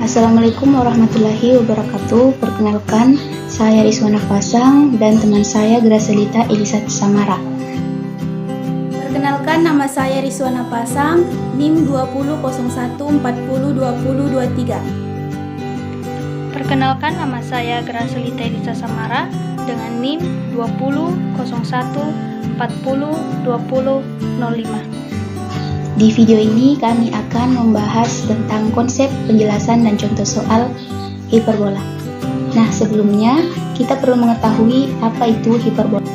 Assalamualaikum warahmatullahi wabarakatuh. Perkenalkan, saya Rizwana Pasang dan teman saya Gracelita Elisa Samara. Perkenalkan, nama saya Rizwana Pasang, NIM 2001402023. Perkenalkan, nama saya Gracelita Elisa Samara dengan NIM 2001402005. Di video ini kami akan membahas tentang konsep, penjelasan, dan contoh soal hiperbola. Nah, sebelumnya kita perlu mengetahui apa itu hiperbola.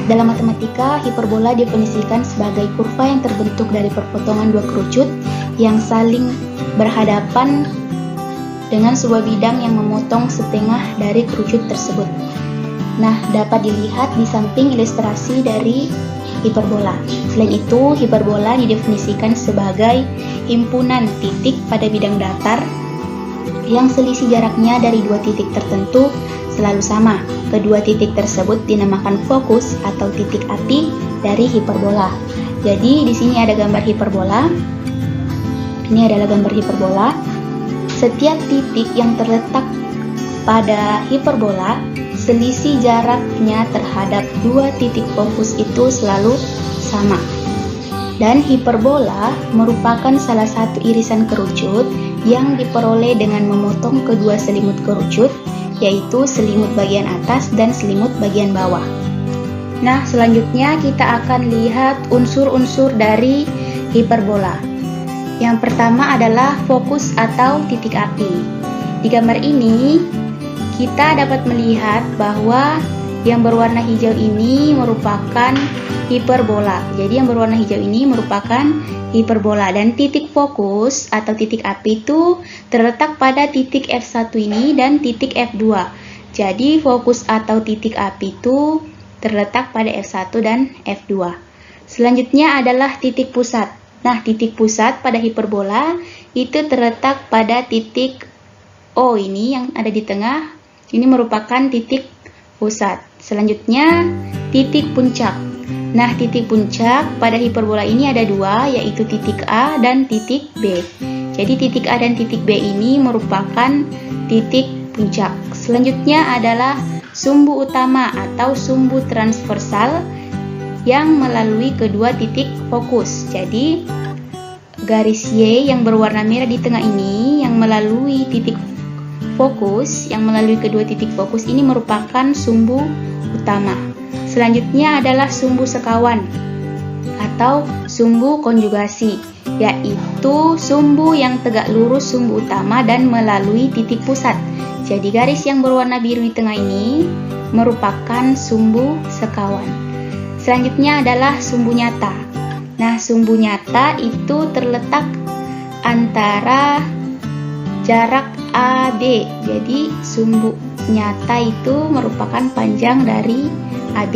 Dalam matematika, hiperbola definisikan sebagai kurva yang terbentuk dari perpotongan dua kerucut yang saling berhadapan dengan sebuah bidang yang memotong setengah dari kerucut tersebut. Nah, dapat dilihat di samping ilustrasi dari hiperbola. Selain itu, hiperbola didefinisikan sebagai himpunan titik pada bidang datar yang selisih jaraknya dari dua titik tertentu selalu sama. Kedua titik tersebut dinamakan fokus atau titik api dari hiperbola. Jadi, di sini ada gambar hiperbola. Ini adalah gambar hiperbola. Setiap titik yang terletak pada hiperbola, selisih jaraknya terhadap dua titik fokus itu selalu sama. Dan hiperbola merupakan salah satu irisan kerucut yang diperoleh dengan memotong kedua selimut kerucut, yaitu selimut bagian atas dan selimut bagian bawah. Nah, selanjutnya kita akan lihat unsur-unsur dari hiperbola. Yang pertama adalah fokus atau titik api. Di gambar ini kita dapat melihat bahwa yang berwarna hijau ini merupakan hiperbola. Jadi yang berwarna hijau ini merupakan hiperbola, dan titik fokus atau titik api itu terletak pada titik F1 ini dan titik F2. Jadi fokus atau titik api itu terletak pada F1 dan F2. Selanjutnya adalah titik pusat. Nah, titik pusat pada hiperbola itu terletak pada titik O ini yang ada di tengah. Ini merupakan titik pusat. Selanjutnya, titik puncak. Nah, titik puncak pada hiperbola ini ada dua, yaitu titik A dan titik B. Jadi, titik A dan titik B ini merupakan titik puncak. Selanjutnya adalah sumbu utama atau sumbu transversal yang melalui kedua titik fokus. Jadi, garis Y yang berwarna merah di tengah ini yang melalui titik fokus, yang melalui kedua titik fokus ini merupakan sumbu utama. Selanjutnya adalah sumbu sekawan atau sumbu konjugasi, yaitu sumbu yang tegak lurus sumbu utama dan melalui titik pusat. Jadi garis yang berwarna biru di tengah ini merupakan sumbu sekawan. Selanjutnya adalah sumbu nyata. Nah, sumbu nyata itu terletak antara jarak AB. Jadi sumbu nyata itu merupakan panjang dari AB.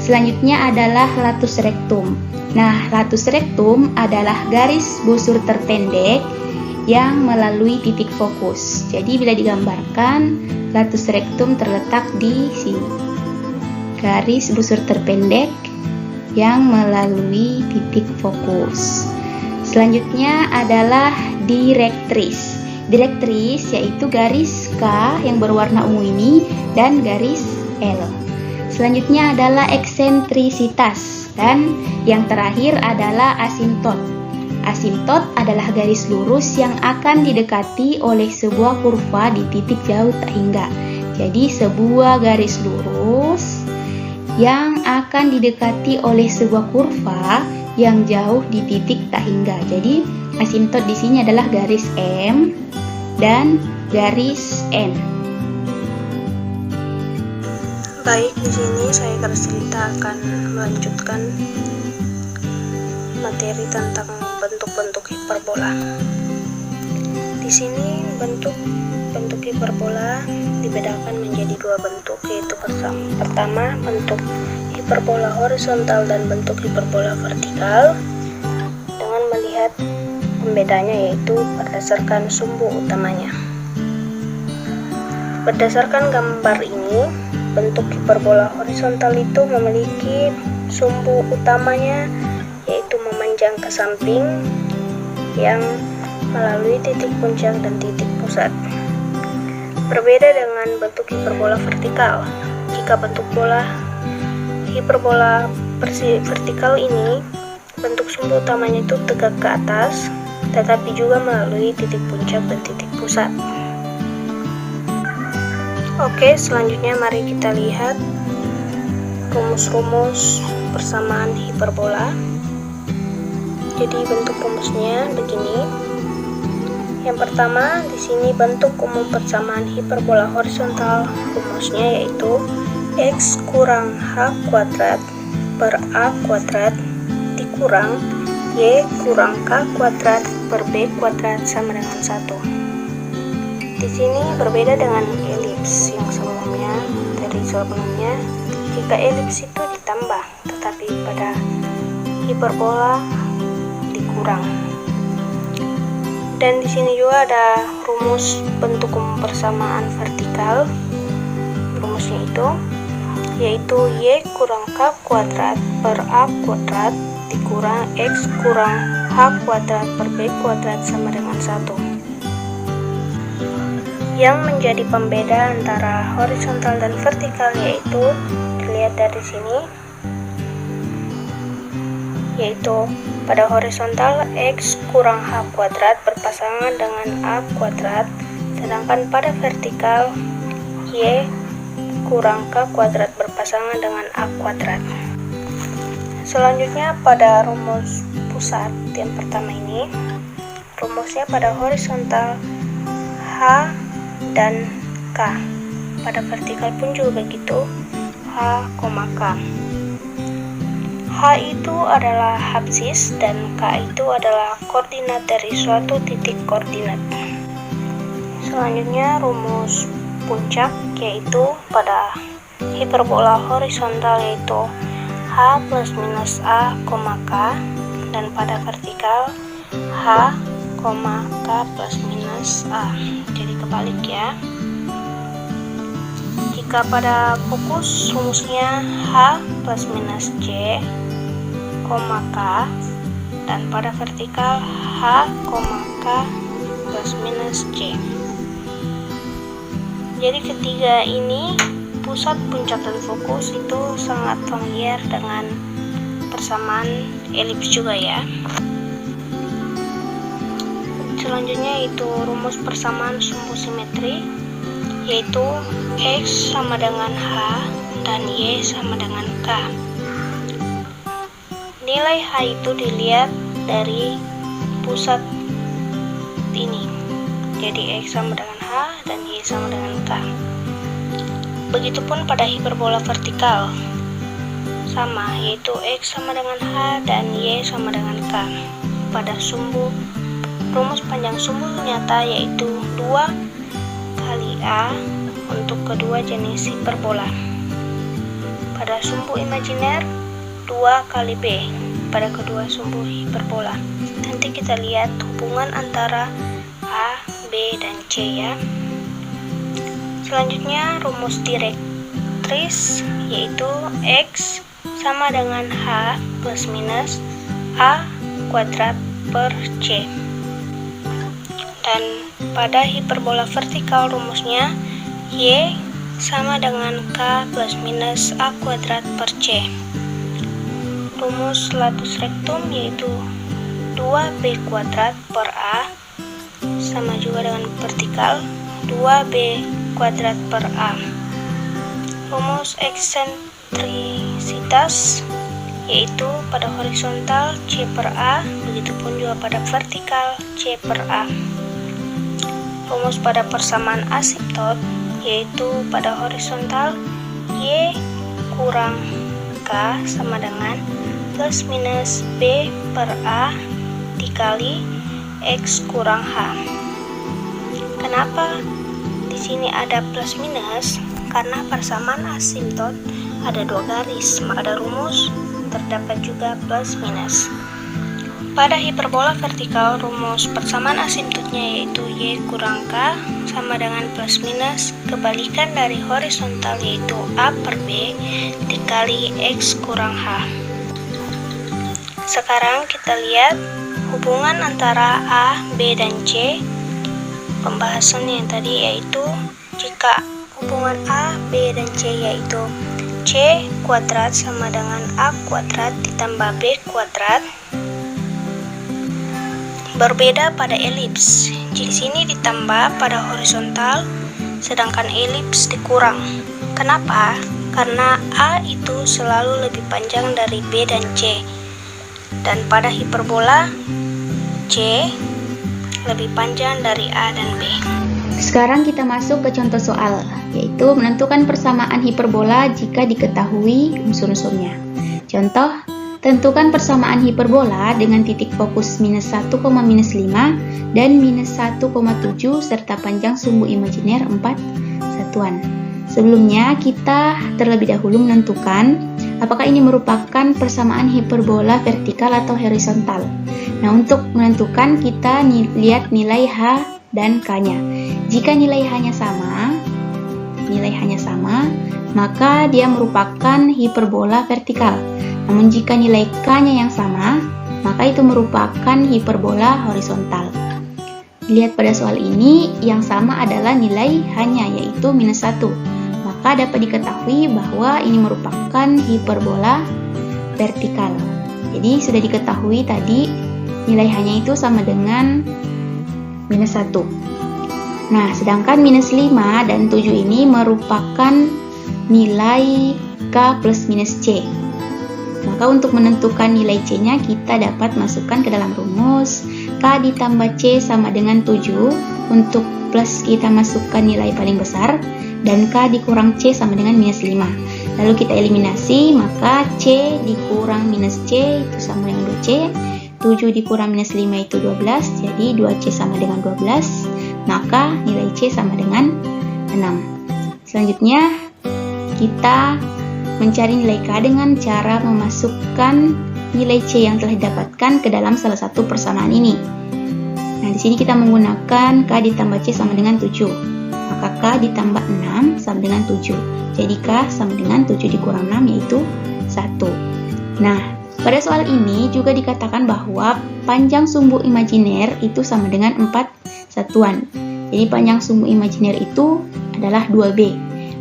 Selanjutnya adalah latus rektum. Nah, latus rektum adalah garis busur terpendek yang melalui titik fokus. Jadi bila digambarkan, latus rektum terletak di sini. Garis busur terpendek yang melalui titik fokus. Selanjutnya adalah direktris. Direktris yaitu garis K yang berwarna ungu ini dan garis L. Selanjutnya adalah eksentrisitas, dan yang terakhir adalah asimtot. Asimtot adalah garis lurus yang akan didekati oleh sebuah kurva di titik jauh tak hingga. Jadi sebuah garis lurus yang akan didekati oleh sebuah kurva yang jauh di titik tak hingga. Jadi asimtot di sini adalah garis M dan garis N. Baik, di sini saya Gracelita akan melanjutkan materi tentang bentuk-bentuk hiperbola. Di sini bentuk hiperbola dibedakan menjadi dua bentuk, yaitu pertama bentuk hiperbola horizontal dan bentuk hiperbola vertikal. Dengan melihat pembedanya yaitu berdasarkan sumbu utamanya. Berdasarkan gambar ini, bentuk hiperbola horizontal itu memiliki sumbu utamanya yaitu memanjang ke samping yang melalui titik puncak dan titik pusat. Berbeda dengan bentuk hiperbola vertikal. Jika bentuk bola hiperbola vertikal ini, bentuk sumbu utamanya itu tegak ke atas, tetapi juga melalui titik puncak dan titik pusat. Oke, selanjutnya mari kita lihat rumus-rumus persamaan hiperbola. Jadi bentuk rumusnya begini. Yang pertama, di sini bentuk umum persamaan hiperbola horizontal. Rumusnya yaitu X kurang H kuadrat per A kuadrat dikurang Y kurang K kuadrat per B kuadrat sama dengan 1. Di sini berbeda dengan elips yang sebelumnya. Jika elips itu ditambah, tetapi pada hiperbola dikurang. Dan di sini juga ada rumus bentuk umum persamaan vertikal. Rumusnya itu yaitu Y kurang K kuadrat per A kuadrat dikurang X kurang H kuadrat per B kuadrat sama dengan 1. Yang menjadi pembeda antara horizontal dan vertikal yaitu dilihat dari sini, yaitu pada horizontal X kurang H kuadrat berpasangan dengan A kuadrat, sedangkan pada vertikal Y kurang K kuadrat berpasangan dengan A kuadrat. Selanjutnya pada rumus pusat yang pertama ini, rumusnya pada horizontal H dan K. Pada vertikal pun juga begitu, H, K. H itu adalah absis dan K itu adalah koordinat dari suatu titik koordinat. Selanjutnya rumus puncak yaitu pada hiperbola horizontal yaitu H plus minus A, K, dan pada vertikal H, K plus minus A. Jadi kebalik ya. Jika pada fokus rumusnya H plus minus J, K, dan pada vertikal H, K plus minus J. Jadi ketiga ini, pusat, puncak, dan fokus itu sangat familiar dengan persamaan elips juga ya. Selanjutnya itu rumus persamaan sumbu simetri, yaitu X sama dengan H dan Y sama dengan K. Nilai H itu dilihat dari pusat ini, jadi X sama dengan H dan Y sama dengan K. Begitupun pada hiperbola vertikal, sama, yaitu X sama dengan H dan Y sama dengan K. Pada sumbu, rumus panjang sumbu nyata yaitu 2 kali A untuk kedua jenis hiperbola. Pada sumbu imajiner 2 kali B pada kedua sumbu hiperbola. Nanti kita lihat hubungan antara A, B, dan C ya. Selanjutnya rumus direktris yaitu X sama dengan H plus minus A kuadrat per C. Dan pada hiperbola vertikal rumusnya Y sama dengan K plus minus A kuadrat per C. Rumus latus rectum yaitu 2B kuadrat per A sama juga dengan vertikal 2B kuadrat per A. Rumus eksentrisitas yaitu pada horizontal C per A, begitupun juga pada vertikal C per A. Rumus pada persamaan asiptot yaitu pada horizontal Y kurang K sama dengan plus minus B per A dikali X kurang H. Kenapa di sini ada plus minus? Karena persamaan asimptot ada 2 garis, maka ada rumus terdapat juga plus minus. Pada hiperbola vertikal, rumus persamaan asimptotnya yaitu Y kurang K sama dengan plus minus kebalikan dari horizontal yaitu A per B dikali X kurang H. Sekarang kita lihat hubungan antara A, B, dan C. Pembahasan yang tadi yaitu jika hubungan A, B, dan C yaitu C kuadrat sama dengan A kuadrat ditambah B kuadrat. Berbeda pada elips. Di sini ditambah pada horizontal, sedangkan elips dikurang. Kenapa? Karena A itu selalu lebih panjang dari B dan C. Dan pada hiperbola, C lebih panjang dari A dan B. Sekarang kita masuk ke contoh soal, yaitu menentukan persamaan hiperbola jika diketahui unsur-unsurnya. Contoh, tentukan persamaan hiperbola dengan titik fokus minus 1, minus 5 dan minus 1,7 serta panjang sumbu imajiner 4 satuan. Sebelumnya, kita terlebih dahulu menentukan apakah ini merupakan persamaan hiperbola vertikal atau horizontal. Nah, untuk menentukan kita lihat nilai H dan K-nya. Jika nilai H-nya sama, maka dia merupakan hiperbola vertikal. Namun jika nilai K-nya yang sama, maka itu merupakan hiperbola horizontal. Dilihat pada soal ini, yang sama adalah nilai H-nya, yaitu minus 1. Maka dapat diketahui bahwa ini merupakan hiperbola vertikal. Jadi sudah diketahui tadi nilai H-nya itu sama dengan minus 1. Nah, sedangkan minus 5 dan 7 ini merupakan nilai K plus minus C. Maka untuk menentukan nilai C-nya kita dapat masukkan ke dalam rumus K ditambah C sama dengan 7. Untuk plus kita masukkan nilai paling besar, dan K dikurang C sama dengan minus 5. Lalu kita eliminasi, maka C dikurang minus C itu sama dengan 2C. 7 dikurang minus 5 itu 12, jadi 2C sama dengan 12. Maka nilai C sama dengan 6. Selanjutnya, kita mencari nilai K dengan cara memasukkan nilai C yang telah didapatkan ke dalam salah satu persamaan ini. Nah, di sini kita menggunakan K ditambah C sama dengan 7. Maka K ditambah 6 sama dengan 7. Jadi K sama dengan 7 dikurang 6 yaitu 1. Nah, pada soal ini juga dikatakan bahwa panjang sumbu imajiner itu sama dengan 4 satuan. Jadi panjang sumbu imajiner itu adalah 2B.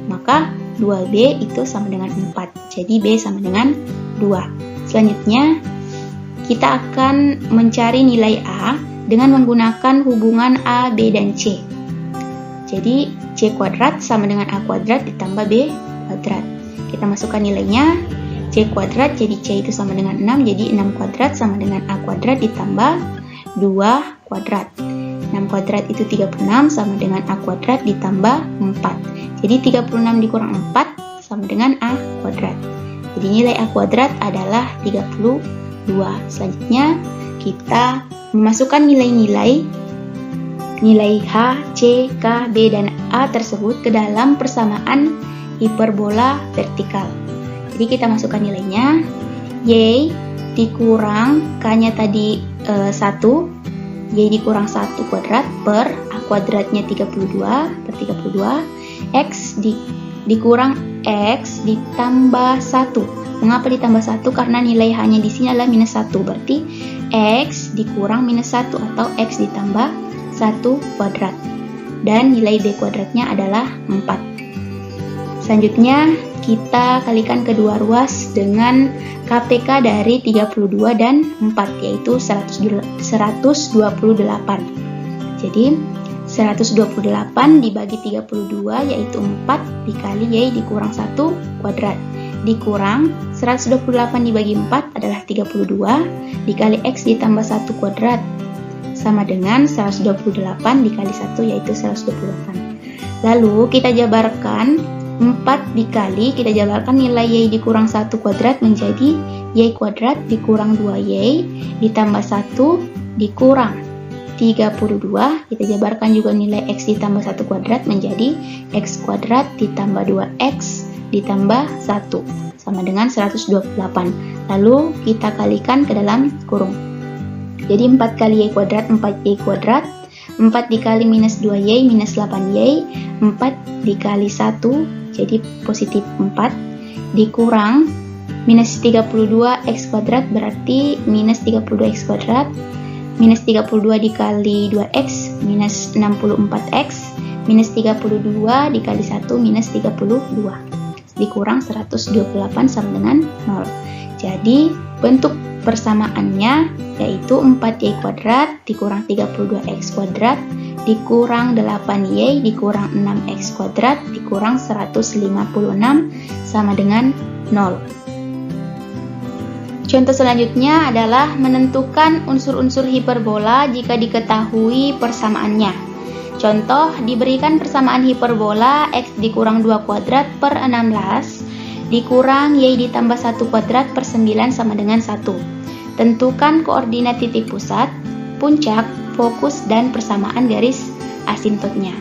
Maka 2B itu sama dengan 4. Jadi B sama dengan 2. Selanjutnya, kita akan mencari nilai A dengan menggunakan hubungan A, B, dan C. Jadi C kuadrat sama dengan A kuadrat ditambah B kuadrat. Kita masukkan nilainya. C kuadrat jadi C itu sama dengan 6, jadi 6 kuadrat sama dengan A kuadrat ditambah 2 kuadrat. 6 kuadrat itu 36 sama dengan A kuadrat ditambah 4. Jadi 36 dikurang 4 sama dengan A kuadrat. Jadi nilai A kuadrat adalah 32. Selanjutnya kita memasukkan nilai H, C, K, B, dan A tersebut ke dalam persamaan hiperbola vertikal. Jadi kita masukkan nilainya. Y dikurang K-nya tadi 1, Y dikurang 1 kuadrat per A kuadratnya 32 per 32, X dikurang X ditambah 1. Mengapa ditambah 1? Karena nilai H-nya di sini adalah minus 1. Berarti X dikurang minus 1 atau X ditambah 1 kuadrat. Dan nilai B kuadratnya adalah 4. Selanjutnya kita kalikan kedua ruas dengan KPK dari 32 dan 4, yaitu 128. Jadi 128 dibagi 32 yaitu 4 dikali Y dikurang 1 kuadrat. Dikurang 128 dibagi 4 adalah 32 dikali X ditambah 1 kuadrat sama dengan 128 dikali 1 yaitu 128. Lalu kita jabarkan 4 dikali, kita jabarkan nilai Y dikurang 1 kuadrat menjadi Y kuadrat dikurang 2Y ditambah 1 dikurang 32. Kita jabarkan juga nilai X ditambah 1 kuadrat menjadi X kuadrat ditambah 2X ditambah 1 sama dengan 128. Lalu kita kalikan ke dalam kurung. Jadi 4 kali Y kuadrat 4Y kuadrat, 4 dikali minus 2Y minus 8Y, 4 dikali 1 jadi positif 4 dikurang minus 32 X kuadrat berarti minus 32 X kuadrat minus 32 dikali 2x minus 64x, minus 32 dikali 1 minus 32, dikurang 128 sama dengan 0. Jadi bentuk persamaannya yaitu 4y kuadrat dikurang 32x kuadrat dikurang 8y dikurang 6x kuadrat dikurang 156 sama dengan 0. Contoh selanjutnya adalah menentukan unsur-unsur hiperbola jika diketahui persamaannya. Contoh, diberikan persamaan hiperbola x dikurang 2 kuadrat per 16 dikurang y ditambah 1 kuadrat per 9 sama dengan 1. Tentukan koordinat titik pusat, puncak, fokus, dan persamaan garis asintotnya.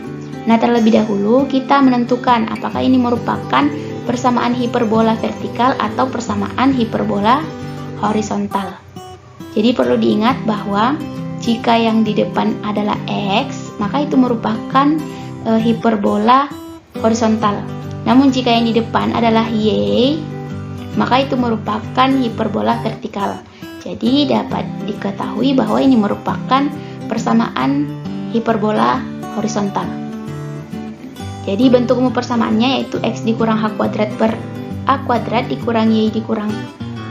Nah, terlebih dahulu kita menentukan apakah ini merupakan persamaan hiperbola vertikal atau persamaan hiperbola horizontal. Jadi perlu diingat bahwa jika yang di depan adalah x, maka itu merupakan hiperbola horizontal. Namun jika yang di depan adalah y, maka itu merupakan hiperbola vertikal. Jadi dapat diketahui bahwa ini merupakan persamaan hiperbola horizontal. Jadi bentuk umum persamaannya yaitu x dikurang h kuadrat per a kuadrat dikurang y dikurang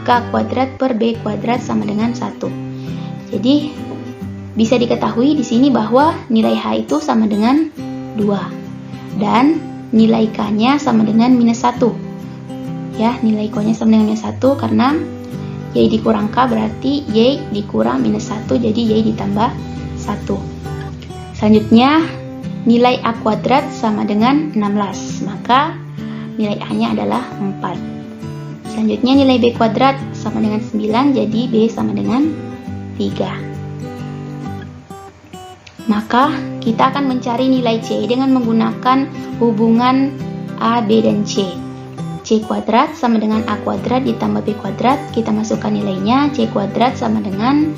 k kuadrat per b kuadrat sama dengan 1. Jadi bisa diketahui di sini bahwa nilai h itu sama dengan 2 dan nilai k-nya sama dengan minus 1. Ya, nilai k-nya sama dengan minus 1 karena y dikurang k berarti y dikurang minus 1, jadi y ditambah 1. Selanjutnya nilai a kuadrat sama dengan 16, maka nilai a-nya adalah 4. Selanjutnya nilai b kuadrat sama dengan 9, jadi b sama dengan 3. Maka kita akan mencari nilai c dengan menggunakan hubungan a, b, dan c. C kuadrat sama dengan a kuadrat ditambah b kuadrat, kita masukkan nilainya. C kuadrat sama dengan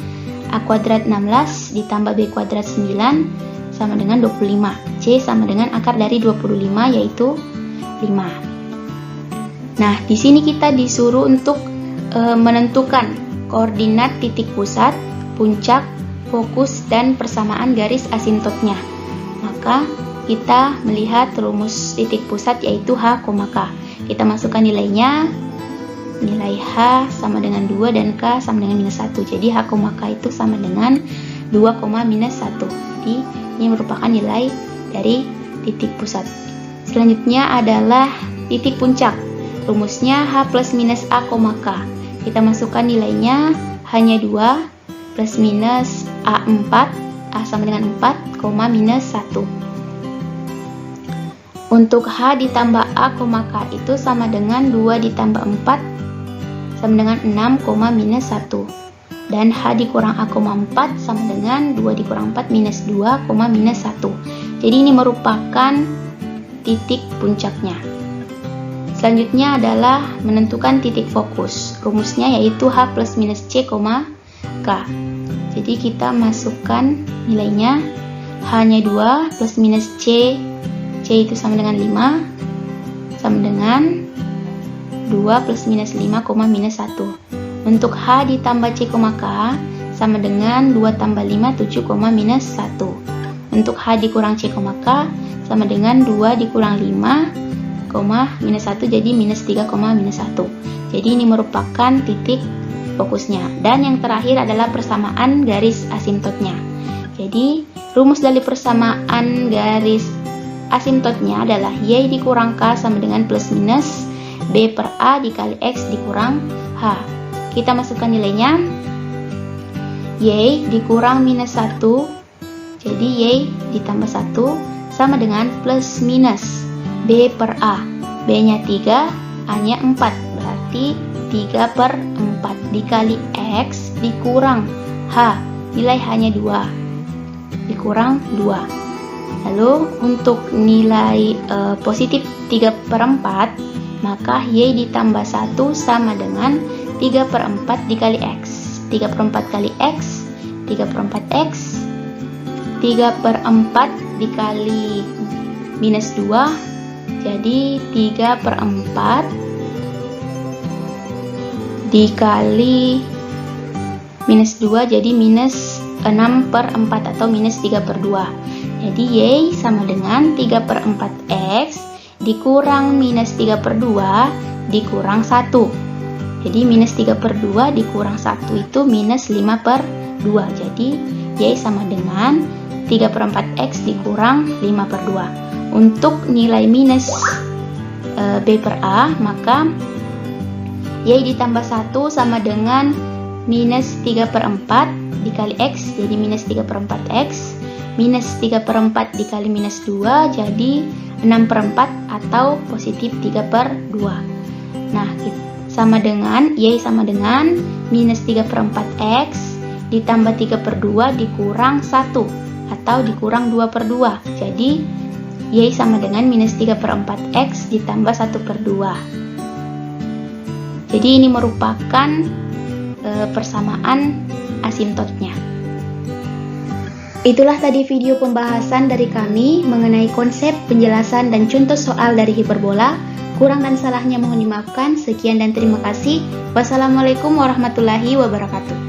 a kuadrat 16 ditambah b kuadrat 9 sama dengan 25. C sama dengan akar dari 25 yaitu 5. Nah, di sini kita disuruh untuk menentukan koordinat titik pusat, puncak, fokus, dan persamaan garis asintotnya. Maka kita melihat rumus titik pusat yaitu h, k. Kita masukkan nilainya. Nilai h sama dengan 2 dan k sama dengan minus 1. Jadi h, k itu sama dengan 2, minus 1. Jadi ini merupakan nilai dari titik pusat. Selanjutnya adalah titik puncak. Rumusnya h plus minus a, k. Kita masukkan nilainya hanya 2 plus minus a4, a sama dengan 4, minus 1. Untuk h ditambah a, k itu sama dengan 2 ditambah 4 sama dengan 6, minus 1. Dan h dikurang a,4 sama dengan 2 dikurang 4 minus 2, minus 1. Jadi ini merupakan titik puncaknya. Selanjutnya adalah menentukan titik fokus. Rumusnya yaitu h plus minus c, k. Jadi kita masukkan nilainya hanya 2 plus minus c. C itu sama dengan 5 sama dengan 2 plus minus 5, minus 1. Untuk h ditambah c, k sama dengan 2 tambah 5, 7, minus 1. Untuk h dikurang c, k sama dengan 2 dikurang 5, minus 1, jadi minus 3, minus 1. Jadi ini merupakan titik fokusnya. Dan yang terakhir adalah persamaan garis asintotnya. Jadi rumus dari persamaan garis asintotnya adalah y dikurang k sama dengan plus minus b per a dikali x dikurang h. Kita masukkan nilainya. Y dikurang minus 1, jadi y ditambah 1 sama dengan plus minus b per a. B nya 3, a nya 4, berarti 3 per 4 dikali x dikurang h. Nilai h nya 2 dikurang 2. Lalu untuk nilai positif 3 per 4, maka y ditambah 1 sama dengan 3 per 4 dikali x. 3 per 4 kali x, 3 per 4 x, 3 per 4 dikali minus 2, jadi 3 per 4 dikali minus 2, jadi minus 6/4 atau minus 3/2. Jadi Y sama dengan 3/4X dikurang minus 3/2 dikurang 1. Jadi minus 3/2 dikurang 1 itu minus 5/2. Jadi Y sama dengan 3/4X dikurang 5/2. Untuk nilai minus B per A, maka Y ditambah 1 sama dengan minus 3/4 dikali X, jadi minus 3/4X, minus 3/4 dikali minus 2, jadi 6/4 atau positif 3/2. Nah, sama dengan Y sama dengan minus 3/4X ditambah 3/2 dikurang 1 atau dikurang 2/2. Jadi Y sama dengan minus 3/4X ditambah 1/2. Jadi ini merupakan persamaan asimptotnya. Itulah tadi video pembahasan dari kami mengenai konsep, penjelasan, dan contoh soal dari hiperbola. Kurang dan salahnya mohon dimaafkan. Sekian dan terima kasih. Wassalamualaikum warahmatullahi wabarakatuh.